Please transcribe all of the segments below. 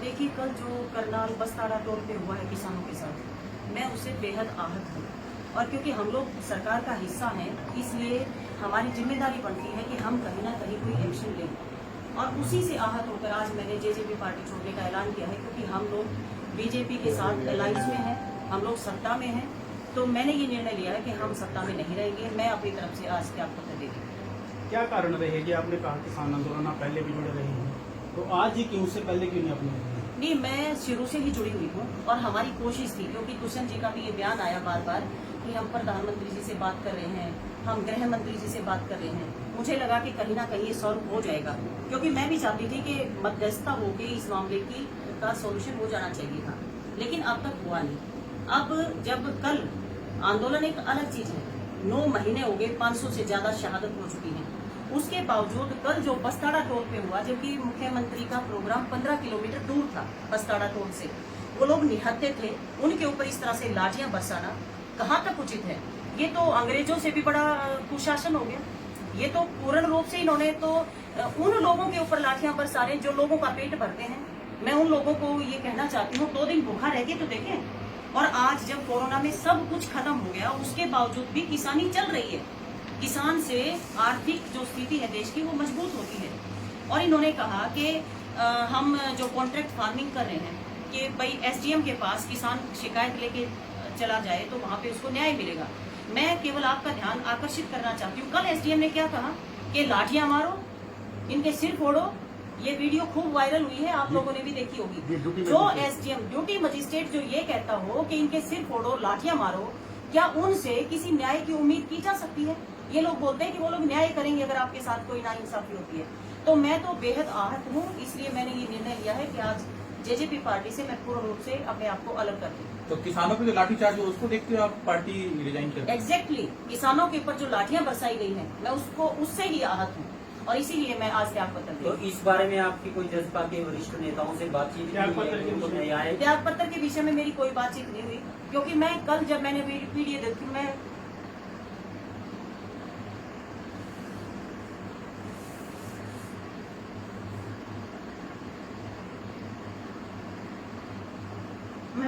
देखिए, कल जो करनाल बस्तारा तोड़ पे हुआ है किसानों के साथ, मैं उससे बेहद आहत हूँ। और क्योंकि हम लोग सरकार का हिस्सा हैं, इसलिए हमारी जिम्मेदारी बनती है कि हम कहीं ना कहीं कोई एक्शन लें। और उसी से आहत होकर आज मैंने जेजेपी पार्टी छोड़ने का ऐलान किया है, क्योंकि हम लोग बीजेपी के साथ अलायंस में हैं, हम लोग सत्ता में हैं। तो मैंने ये निर्णय लिया है कि हम सत्ता में नहीं रहेंगे। मैं अपनी तरफ से आज त्यागपत्र दे दूँगी। क्या कारण रहे कि आपने कहा किसान आंदोलन आप पहले भी जुड़े रहे हैं, तो आज ही क्यों, उससे पहले क्यों नहीं अपने? नहीं, मैं शुरू से ही जुड़ी हुई हूँ और हमारी कोशिश थी, क्योंकि दुष्यंत जी का भी ये बयान आया बार बार कि हम प्रधानमंत्री जी से बात कर रहे हैं, हम गृह मंत्री जी से बात कर रहे हैं। मुझे लगा कि कहीं ना कहीं ये सॉल्व हो जाएगा, क्योंकि मैं भी चाहती थी कि मध्यस्थता होकर इस मामले की का सोल्यूशन हो जाना चाहिए था, लेकिन अब तक हुआ नहीं। अब जब कल आंदोलन एक अलग चीज है, 9 महीने हो गए, 500 से ज्यादा शहादत हो चुकी है। उसके बावजूद कल जो बस्ताड़ा टोल पे हुआ, जबकि मुख्यमंत्री का प्रोग्राम 15 किलोमीटर दूर था बस्ताड़ा टोल से, वो लोग निहत्थे थे, उनके ऊपर इस तरह से लाठियां बरसाना कहाँ तक उचित है? ये तो अंग्रेजों से भी बड़ा कुशासन हो गया। ये तो पूर्ण रूप से इन्होंने तो उन लोगों के ऊपर लाठियां बरसा रहे जो लोगों का पेट भरते हैं। मैं उन लोगों को ये कहना चाहती हूँ, 2 दिन भूखा रह के तो देखें। और आज जब कोरोना में सब कुछ खत्म हो गया, उसके बावजूद भी किसानी चल रही है। किसान से आर्थिक जो स्थिति है देश की, वो मजबूत होती है। और इन्होंने कहा कि हम जो कॉन्ट्रैक्ट फार्मिंग कर रहे हैं, कि भाई एसडीएम के पास किसान शिकायत लेके चला जाए तो वहां पे उसको न्याय मिलेगा। मैं केवल आपका ध्यान आकर्षित करना चाहती हूँ, कल एसडीएम ने क्या कहा कि लाठियां मारो, इनके सिर फोड़ो। ये वीडियो खूब वायरल हुई है, आप लोगों ने भी देखी होगी। जो एसडीएम ड्यूटी मजिस्ट्रेट जो ये कहता हो कि इनके सिर फोड़ो, लाठियां मारो, क्या उनसे किसी न्याय की उम्मीद की जा सकती है? ये लोग बोलते हैं कि वो लोग न्याय करेंगे अगर आपके साथ कोई नाइंसाफी होती है। तो मैं तो बेहद आहत हूँ, इसलिए मैंने ये निर्णय लिया है कि आज जेजेपी पार्टी से मैं पूर्ण रूप से अपने आप को अलग कर दूं। तो किसानों पे जो लाठीचार्ज हुआ उसको देखते हुए आप पार्टी रिजाइन कर? एग्जैक्टली, किसानों के ऊपर जो लाठियां बरसाई गई हैं, मैं उससे ही आहत हूँ और इसीलिए मैं आज त्यागपत्र तो इस बारे में आपकी कोई जसपा के वरिष्ठ नेताओं से बातचीत त्यागपत्र के विषय में मेरी कोई बातचीत नहीं हुई, क्योंकि मैं कल जब मैंने वीडियो देखी, मैं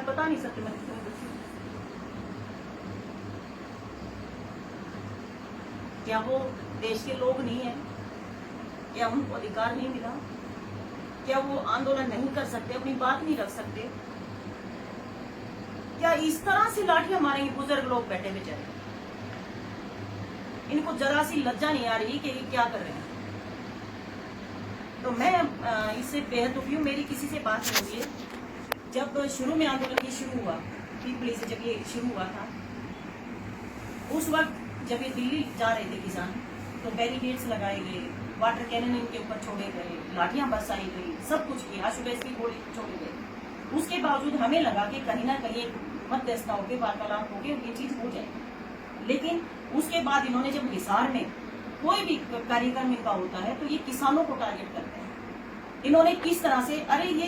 बता नहीं सकती मैं क्यों देखी। क्या वो देश के लोग नहीं है? क्या उनको अधिकार नहीं मिला? क्या वो आंदोलन नहीं कर सकते, अपनी बात नहीं रख सकते? क्या इस तरह से लाठियां मारेंगे बुजुर्ग लोग बैठे बेचारे? इनको जरा सी लज्जा नहीं आ रही कि ये क्या कर रहे हैं? तो मैं इससे बेहद दुखी हूँ। मेरी किसी से बात नहीं हुई है। जब शुरू में आंदोलन ये शुरू हुआ, पीपली से जब ये शुरू हुआ था, उस वक्त जब ये दिल्ली जा रहे थे किसान, तो बैरिकेड्स लगाए गए, वाटर कैनन इनके ऊपर छोड़े गए, लाठियां बरसाई गई, सब कुछ किया, आशुतोष की गोली छोड़े गए। उसके बावजूद हमें लगा कि कहीं ना कहीं मध्यस्थता होकर, वार्तालाप होकर ये चीज हो जाएगी। लेकिन उसके बाद इन्होंने जब हिसार में कोई भी कार्यक्रम इनका होता है तो ये किसानों को टारगेट करते हैं। इन्होंने किस तरह से, अरे ये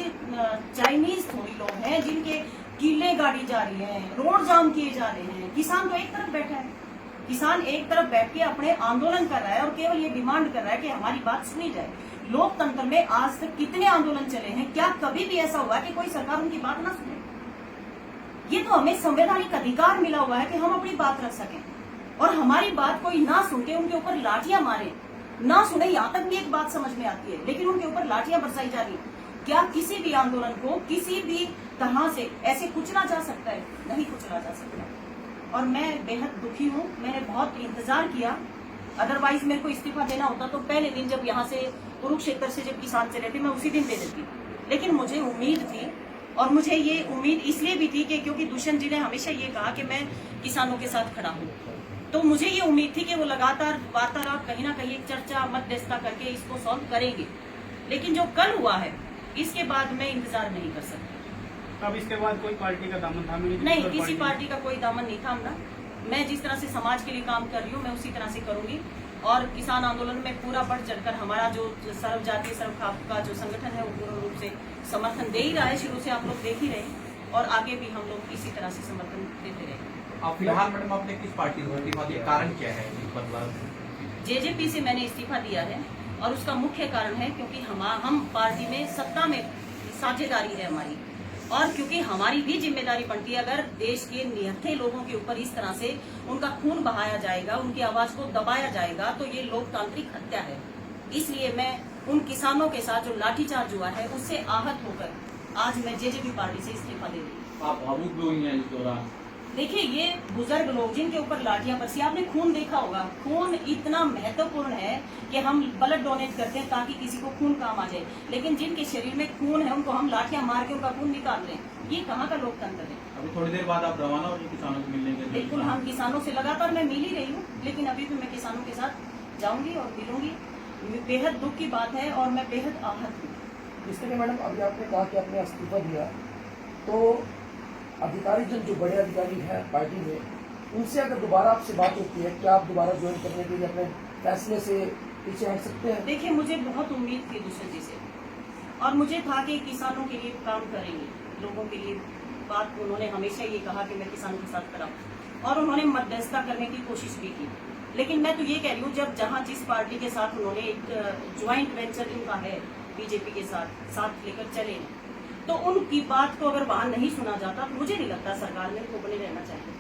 चाइनीज थोड़ी लोग हैं जिनके किले गाड़ी जा रही है, रोड जाम किए जा रहे हैं। किसान तो एक तरफ बैठा है, किसान एक तरफ बैठ के अपने आंदोलन कर रहा है और केवल ये डिमांड कर रहा है कि हमारी बात सुनी जाए। लोकतंत्र में आज तक कितने आंदोलन चले हैं, क्या कभी भी ऐसा हुआ कि कोई सरकार उनकी बात ना सुने? ये तो हमें संवैधानिक अधिकार मिला हुआ है कि हम अपनी बात रख सकें, और हमारी बात कोई ना सुन के उनके ऊपर लाठियां मारे, ना सुने। यहाँ तक भी एक बात समझ में आती है, लेकिन उनके ऊपर लाठियां बरसाई जा रही है। क्या किसी भी आंदोलन को किसी भी तरह से ऐसे कुचला जा सकता है? नहीं कुचला जा सकता। और मैं बेहद दुखी हूँ। मैंने बहुत इंतजार किया, अदरवाइज मेरे को इस्तीफा देना होता तो पहले दिन जब यहाँ से कुरुक्षेत्र से जब किसान चले थे, मैं उसी दिन दे देती। लेकिन मुझे उम्मीद थी, और मुझे ये उम्मीद इसलिए भी थी कि क्योंकि दुष्यंत जी ने हमेशा ये कहा कि मैं किसानों के साथ खड़ा हूँ, तो मुझे ये उम्मीद थी कि वो लगातार वार्तालाप, कहीं ना कहीं एक चर्चा, मध्यस्थता करके इसको सॉल्व करेंगे। लेकिन जो कल हुआ है, इसके बाद मैं इंतजार नहीं कर सकती। अब इसके बाद कोई पार्टी का दामन थामे नहीं, किसी पार्टी का कोई दामन नहीं थामना। मैं जिस तरह से समाज के लिए काम कर रही हूँ, मैं उसी तरह से करूंगी। और किसान आंदोलन में पूरा बढ़ चढ़कर हमारा जो सर्व जातीय सर्वखाप का जो संगठन है, वो पूर्ण रूप से समर्थन दे ही रहा है। शुरू से आप लोग देख ही रहे, और आगे भी हम लोग इसी तरह से समर्थन देते रहेंगे। अब फिलहाल मैडम आपने किस पार्टी को, कारण क्या है बदलाव? जेजेपी से मैंने इस्तीफा दिया है और उसका मुख्य कारण है क्योंकि हम पार्टी में सत्ता में साझेदारी है हमारी, और क्योंकि हमारी भी जिम्मेदारी बनती है। अगर देश के निहत्थे लोगों के ऊपर इस तरह से उनका खून बहाया जाएगा, उनकी आवाज को दबाया जाएगा, तो ये लोकतांत्रिक हत्या है। इसलिए मैं उन किसानों के साथ जो लाठीचार्ज हुआ है उससे आहत होकर आज मैं जेजेपी पार्टी से इस्तीफा दे रही हूँ। आप भावुक भी हुई हैं इस दौरान। देखिए, ये बुजुर्ग लोग जिनके ऊपर लाठियां बरसी, आपने खून देखा होगा। खून इतना महत्वपूर्ण है कि हम ब्लड डोनेट करते हैं ताकि किसी को खून काम आ जाए, लेकिन जिनके शरीर में खून है उनको हम लाठियां मार के उनका खून निकाल रहे हैं। ये कहाँ का लोकतंत्र है? अभी थोड़ी देर बाद आप रवाना हो किसानों को मिलने के लिए। बिल्कुल, हम किसानों से लगातार मैं मिल ही रही हूँ, लेकिन अभी भी मैं किसानों के साथ जाऊंगी और मिलूंगी। बेहद दुख की बात है और मैं बेहद आहत हूँ। जिस तरह मैडम अभी आपने कहा कि आपने इस्तीफा दिया, तो अधिकारी जन जो बड़े अधिकारी हैं पार्टी में, उनसे अगर दोबारा आपसे बात होती है, क्या आप दोबारा ज्वाइन करने के लिए अपने फैसले से पीछे हट सकते हैं? देखिए, मुझे बहुत उम्मीद थी दूसरे जी से, और मुझे था कि किसानों के लिए काम करेंगे, लोगों के लिए बात। उन्होंने हमेशा ये कहा कि मैं किसानों के साथ खड़ा हूं, और उन्होंने मध्यस्थता करने की कोशिश भी की। लेकिन मैं तो ये कह रही हूँ, जब जहाँ जिस पार्टी के साथ उन्होंने एक ज्वाइंट वेंचर इनका है बीजेपी के साथ लेकर चले हैं, तो उनकी बात को अगर वहां नहीं सुना जाता तो मुझे नहीं लगता सरकार में उनको बने रहना चाहिए,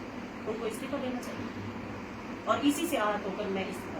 उनको इस्तीफा देना चाहिए। और इसी से आहत होकर मैं इस्तीफा